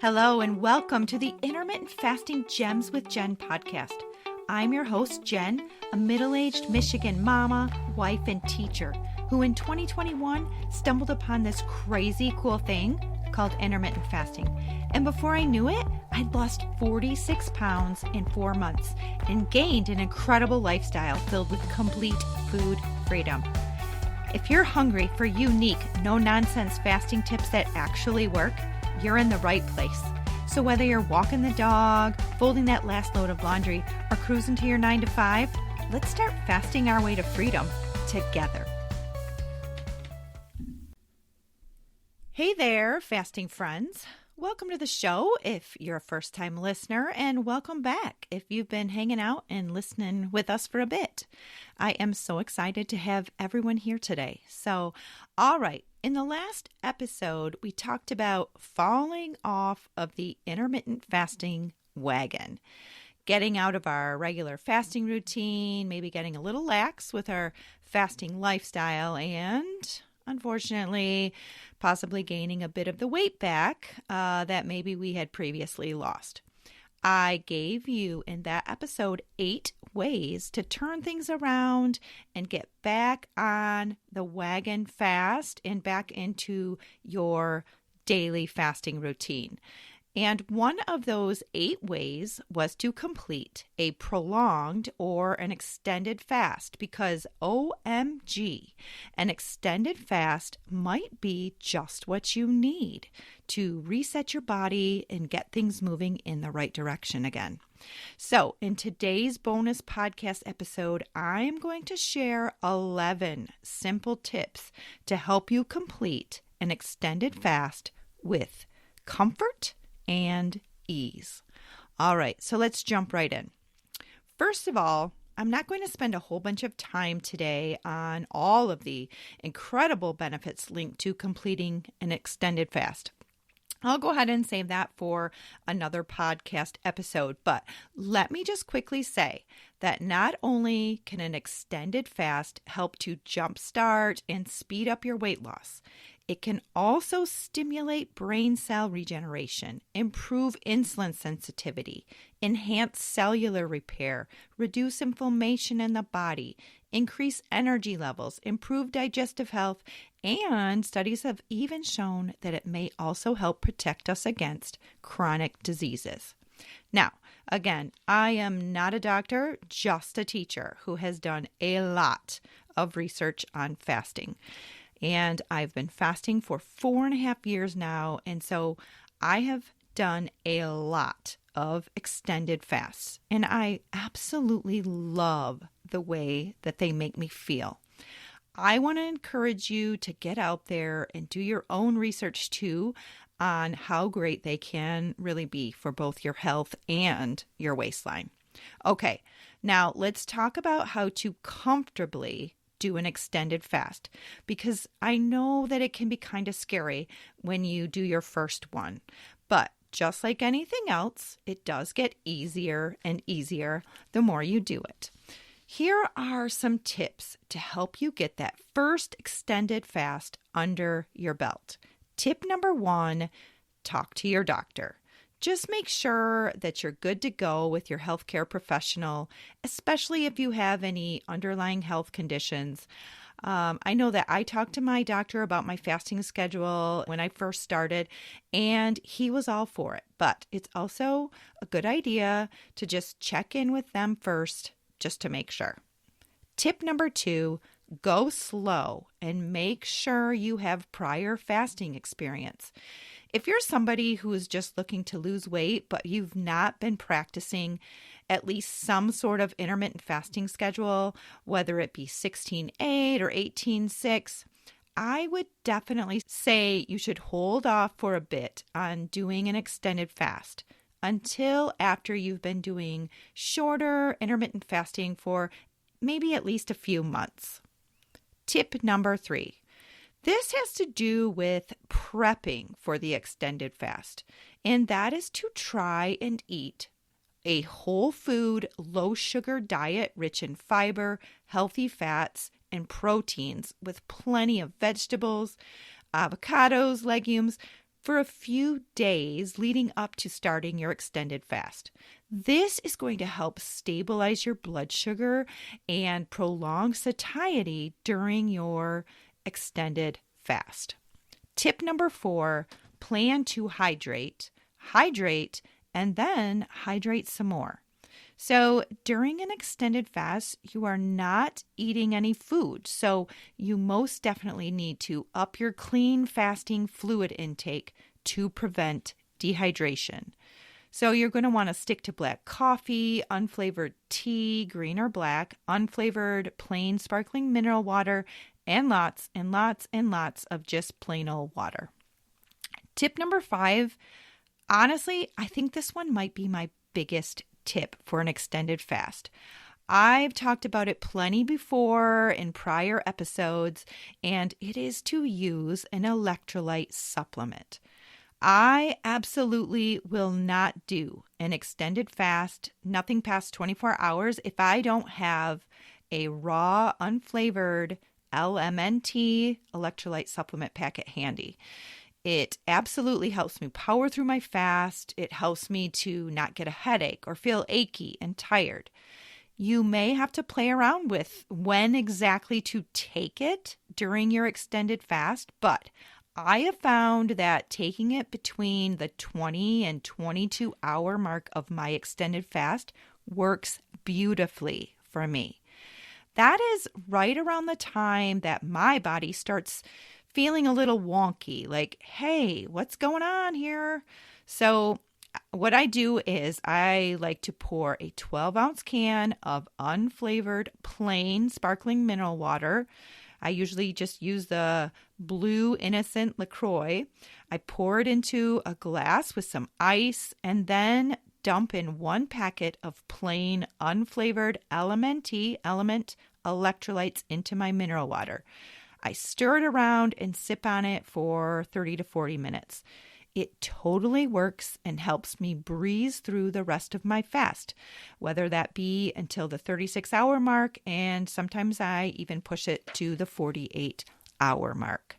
Hello and welcome to the Intermittent Fasting Gems with Jen podcast. I'm your host, Jen, a middle-aged Michigan mama, wife, and teacher who in 2021 stumbled upon this crazy cool thing called intermittent fasting. And before I knew it, I'd lost 46 pounds in 4 months and gained an incredible lifestyle filled with complete food freedom. If you're hungry for unique, no-nonsense fasting tips that actually work, you're in the right place. So whether you're walking the dog, folding that last load of laundry, or cruising to your 9 to 5, let's start fasting our way to freedom together. Hey there, fasting friends. Welcome to the show if you're a first-time listener, and welcome back if you've been hanging out and listening with us for a bit. I am so excited to have everyone here today. So, all right, in the last episode, we talked about falling off of the intermittent fasting wagon, getting out of our regular fasting routine, maybe getting a little lax with our fasting lifestyle, and unfortunately, possibly gaining a bit of the weight back that maybe we had previously lost. I gave you in that episode 8 ways to turn things around and get back on the wagon fast and back into your daily fasting routine. And one of those 8 ways was to complete a prolonged or an extended fast because OMG, an extended fast might be just what you need to reset your body and get things moving in the right direction again. So in today's bonus podcast episode, I'm going to share 11 simple tips to help you complete an extended fast with comfort and ease. All right, so let's jump right in. First of all, I'm not going to spend a whole bunch of time today on all of the incredible benefits linked to completing an extended fast. I'll go ahead and save that for another podcast episode, but let me just quickly say that not only can an extended fast help to jumpstart and speed up your weight loss, it can also stimulate brain cell regeneration, improve insulin sensitivity, enhance cellular repair, reduce inflammation in the body, increase energy levels, improve digestive health, and studies have even shown that it may also help protect us against chronic diseases. Now, again, I am not a doctor, just a teacher who has done a lot of research on fasting. And I've been fasting for 4.5 years now. And so I have done a lot of extended fasts. And I absolutely love the way that they make me feel. I want to encourage you to get out there and do your own research too on how great they can really be for both your health and your waistline. Okay, now let's talk about how to comfortably do an extended fast, because I know that it can be kind of scary when you do your first one, but just like anything else, it does get easier and easier the more you do it. Here are some tips to help you get that first extended fast under your belt. Tip number 1, talk to your doctor. Just make sure that you're good to go with your healthcare professional, especially if you have any underlying health conditions. I know that I talked to my doctor about my fasting schedule when I first started, and he was all for it. But it's also a good idea to just check in with them first, just to make sure. Tip number 2, go slow and make sure you have prior fasting experience. If you're somebody who is just looking to lose weight, but you've not been practicing at least some sort of intermittent fasting schedule, whether it be 16-8 or 18-6, I would definitely say you should hold off for a bit on doing an extended fast until after you've been doing shorter intermittent fasting for maybe at least a few months. Tip number 3. This has to do with prepping for the extended fast, and that is to try and eat a whole food, low sugar diet rich in fiber, healthy fats, and proteins with plenty of vegetables, avocados, legumes, for a few days leading up to starting your extended fast. This is going to help stabilize your blood sugar and prolong satiety during your extended fast. Tip number 4, plan to hydrate, and then hydrate some more. So during an extended fast, you are not eating any food. So you most definitely need to up your clean fasting fluid intake to prevent dehydration. So you're going to want to stick to black coffee, unflavored tea, green or black, unflavored plain sparkling mineral water, and lots and lots and lots of just plain old water. Tip number 5, honestly, I think this one might be my biggest tip for an extended fast. I've talked about it plenty before in prior episodes, and it is to use an electrolyte supplement. I absolutely will not do an extended fast, nothing past 24 hours, if I don't have a raw, unflavored LMNT electrolyte supplement packet handy. It absolutely helps me power through my fast. It helps me to not get a headache or feel achy and tired. You may have to play around with when exactly to take it during your extended fast, but I have found that taking it between the 20 and 22 hour mark of my extended fast works beautifully for me. That is right around the time that my body starts feeling a little wonky, like, hey, what's going on here? So what I do is I like to pour a 12-ounce can of unflavored plain sparkling mineral water. I usually just use the Blue Innocent LaCroix. I pour it into a glass with some ice and then dump in 1 packet of plain unflavored element electrolytes into my mineral water. I stir it around and sip on it for 30 to 40 minutes. It totally works and helps me breeze through the rest of my fast, whether that be until the 36-hour mark, and sometimes I even push it to the 48-hour mark.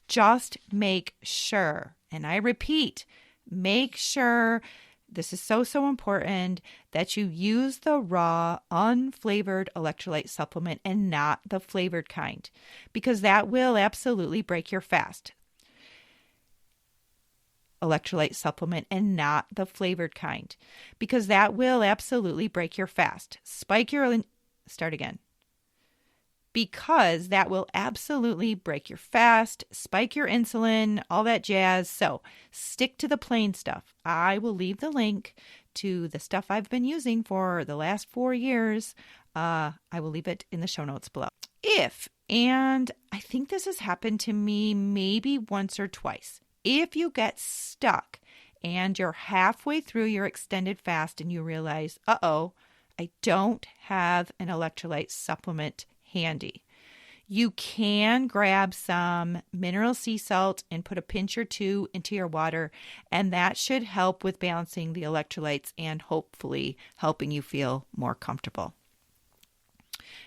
Just make sure, and I repeat, make sure, this is so important, that you use the raw, unflavored electrolyte supplement and not the flavored kind, because that will absolutely break your fast. Electrolyte supplement and not the flavored kind, because that will absolutely break your fast. Because that will absolutely break your fast, spike your insulin, all that jazz. So stick to the plain stuff. I will leave the link to the stuff I've been using for the last 4 years. I will leave it in the show notes below. And I think this has happened to me maybe once or twice. If you get stuck and you're halfway through your extended fast and you realize, I don't have an electrolyte supplement handy, you can grab some mineral sea salt and put a pinch or 2 into your water, and that should help with balancing the electrolytes and hopefully helping you feel more comfortable.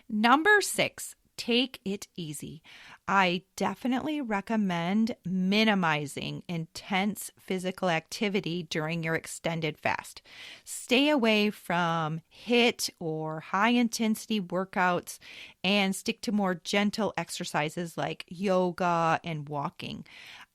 Number 6, take it easy. I definitely recommend minimizing intense physical activity during your extended fast. Stay away from HIIT or high intensity workouts and stick to more gentle exercises like yoga and walking.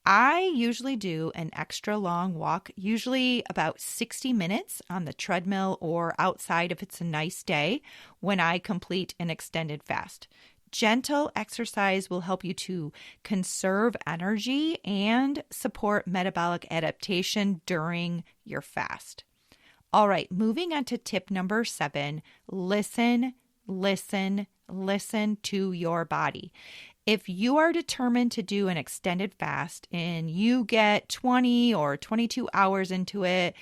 I usually do an extra long walk, usually about 60 minutes on the treadmill or outside if it's a nice day, when I complete an extended fast. Gentle exercise will help you to conserve energy and support metabolic adaptation during your fast. All right, moving on to tip number 7, listen to your body. If you are determined to do an extended fast and you get 20 or 22 hours into it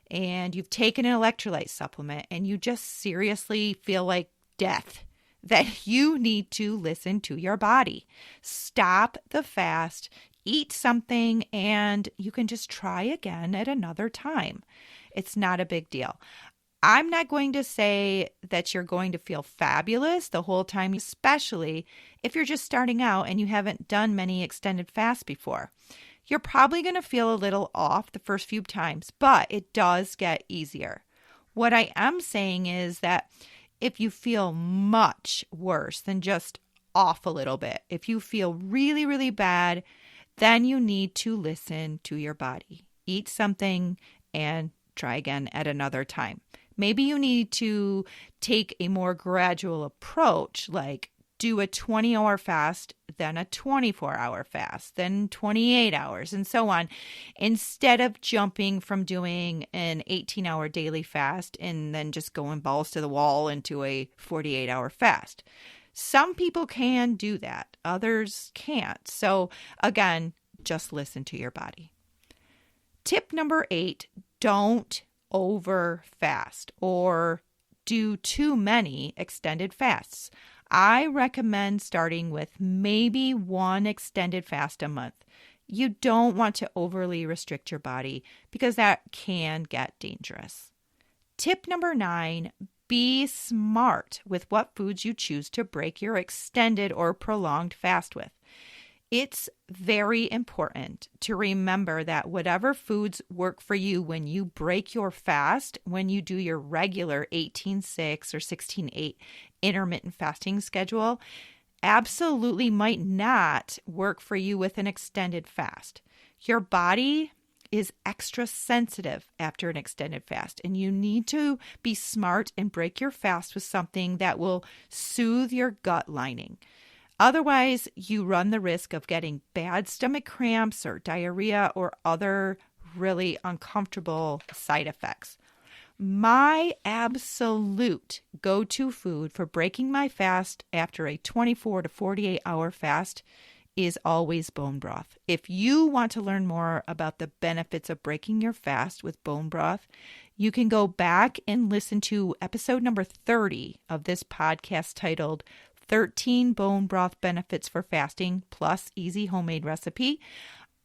and you've taken an electrolyte supplement and you just seriously feel like death, that you need to listen to your body. Stop the fast, eat something, and you can just try again at another time. It's not a big deal. I'm not going to say that you're going to feel fabulous the whole time, especially if you're just starting out and you haven't done many extended fasts before. You're probably going to feel a little off the first few times, but it does get easier. What I am saying is that if you feel much worse than just off a little bit, if you feel really, really bad, then you need to listen to your body. Eat something and try again at another time. Maybe you need to take a more gradual approach, like do a 20-hour fast, then a 24-hour fast, then 28 hours, and so on, instead of jumping from doing an 18-hour daily fast and then just going balls to the wall into a 48-hour fast. Some people can do that. Others can't. So again, just listen to your body. Tip number 8, don't over fast or do too many extended fasts. I recommend starting with maybe one extended fast a month. You don't want to overly restrict your body because that can get dangerous. Tip number 9, be smart with what foods you choose to break your extended or prolonged fast with. It's very important to remember that whatever foods work for you when you break your fast, when you do your regular 18-6 or 16-8 intermittent fasting schedule, absolutely might not work for you with an extended fast. Your body is extra sensitive after an extended fast, and you need to be smart and break your fast with something that will soothe your gut lining. Otherwise, you run the risk of getting bad stomach cramps or diarrhea or other really uncomfortable side effects. My absolute go-to food for breaking my fast after a 24 to 48 hour fast is always bone broth. If you want to learn more about the benefits of breaking your fast with bone broth, you can go back and listen to episode number 30 of this podcast titled 13 Bone Broth Benefits for Fasting plus Easy Homemade Recipe.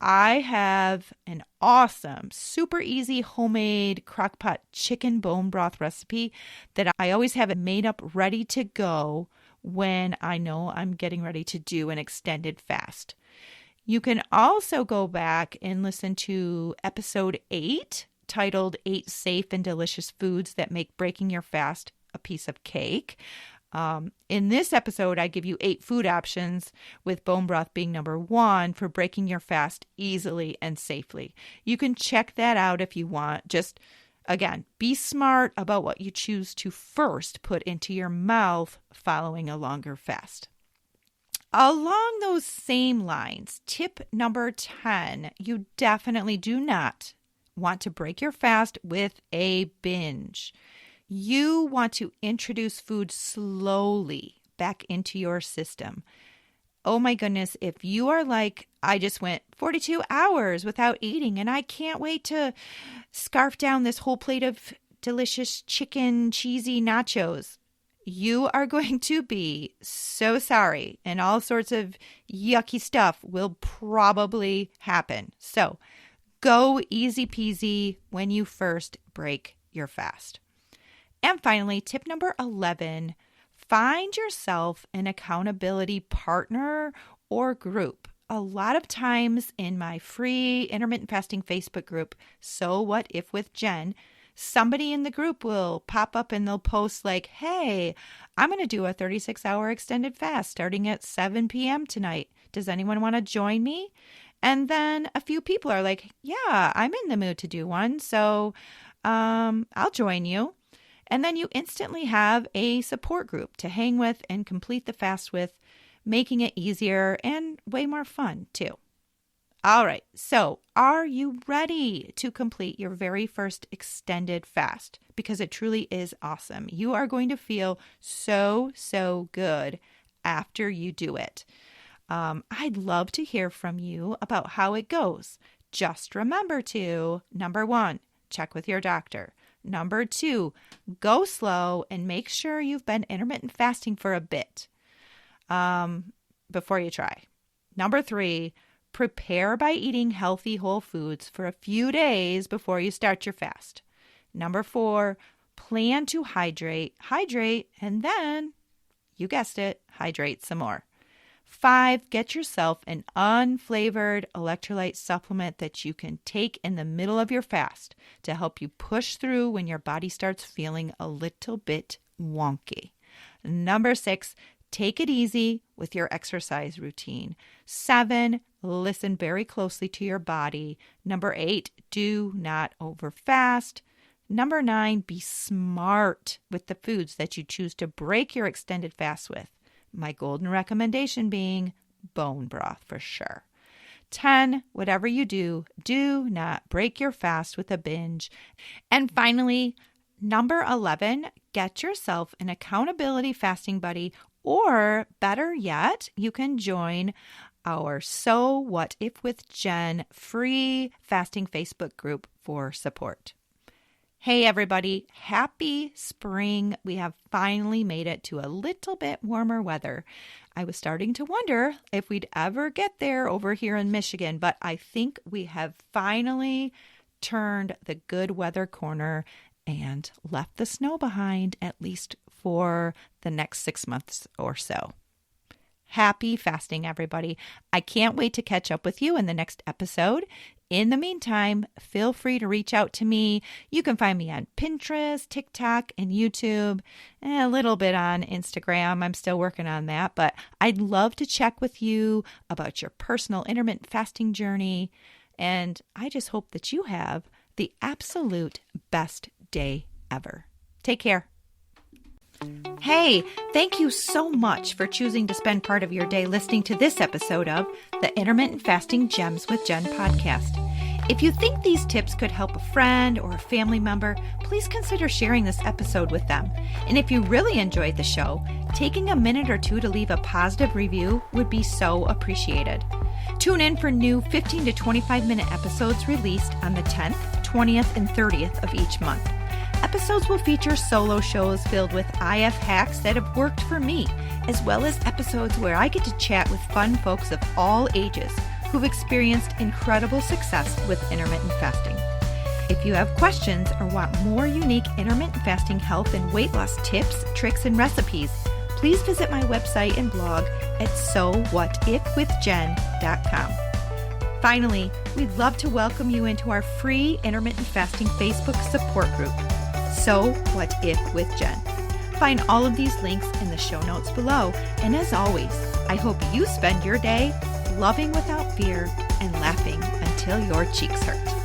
I have an awesome, super easy homemade crockpot chicken bone broth recipe that I always have it made up ready to go when I know I'm getting ready to do an extended fast. You can also go back and listen to episode 8 titled 8 Safe and Delicious Foods That Make Breaking Your Fast a Piece of Cake. In this episode, I give you 8 food options, with bone broth being number 1 for breaking your fast easily and safely. You can check that out if you want. Just, again, be smart about what you choose to first put into your mouth following a longer fast. Along those same lines, tip number 10, you definitely do not want to break your fast with a binge. You want to introduce food slowly back into your system. Oh my goodness, if you are like, I just went 42 hours without eating and I can't wait to scarf down this whole plate of delicious chicken cheesy nachos, you are going to be so sorry, and all sorts of yucky stuff will probably happen. So go easy peasy when you first break your fast. And finally, tip number 11, find yourself an accountability partner or group. A lot of times in my free intermittent fasting Facebook group, So What If with Jen, somebody in the group will pop up and they'll post like, hey, I'm going to do a 36-hour extended fast starting at 7 p.m. tonight. Does anyone want to join me? And then a few people are like, yeah, I'm in the mood to do one, so I'll join you. And then you instantly have a support group to hang with and complete the fast with, making it easier and way more fun too. All right, so are you ready to complete your very first extended fast? Because it truly is awesome. You are going to feel so good after you do it. I'd love to hear from you about how it goes. Just remember to, number 1, check with your doctor. Number 2, go slow and make sure you've been intermittent fasting for a bit before you try. Number 3, prepare by eating healthy whole foods for a few days before you start your fast. Number 4, plan to hydrate, and then, you guessed it, hydrate some more. 5, get yourself an unflavored electrolyte supplement that you can take in the middle of your fast to help you push through when your body starts feeling a little bit wonky. Number 6, take it easy with your exercise routine. 7, listen very closely to your body. Number 8, do not overfast. Number 9, be smart with the foods that you choose to break your extended fast with. My golden recommendation being bone broth for sure. 10, whatever you do, do not break your fast with a binge. And finally, number 11, get yourself an accountability fasting buddy, or better yet, you can join our So What If with Jen free fasting Facebook group for support. Hey everybody, happy spring. We have finally made it to a little bit warmer weather. I was starting to wonder if we'd ever get there over here in Michigan, but I think we have finally turned the good weather corner and left the snow behind, at least for the next 6 months or so. Happy fasting, everybody. I can't wait to catch up with you in the next episode. In the meantime, feel free to reach out to me. You can find me on Pinterest, TikTok, and YouTube, and a little bit on Instagram. I'm still working on that, but I'd love to check with you about your personal intermittent fasting journey. And I just hope that you have the absolute best day ever. Take care. Hey, thank you so much for choosing to spend part of your day listening to this episode of the Intermittent Fasting Gems with Jen podcast. If you think these tips could help a friend or a family member, please consider sharing this episode with them. And if you really enjoyed the show, taking a minute or two to leave a positive review would be so appreciated. Tune in for new 15 to 25-minute episodes released on the 10th, 20th, and 30th of each month. Episodes will feature solo shows filled with IF hacks that have worked for me, as well as episodes where I get to chat with fun folks of all ages who've experienced incredible success with intermittent fasting. If you have questions or want more unique intermittent fasting health and weight loss tips, tricks, and recipes, please visit my website and blog at sowhatifwithjen.com. Finally, we'd love to welcome you into our free intermittent fasting Facebook support group, So What If with Jen. Find all of these links in the show notes below. And as always, I hope you spend your day loving without fear and laughing until your cheeks hurt.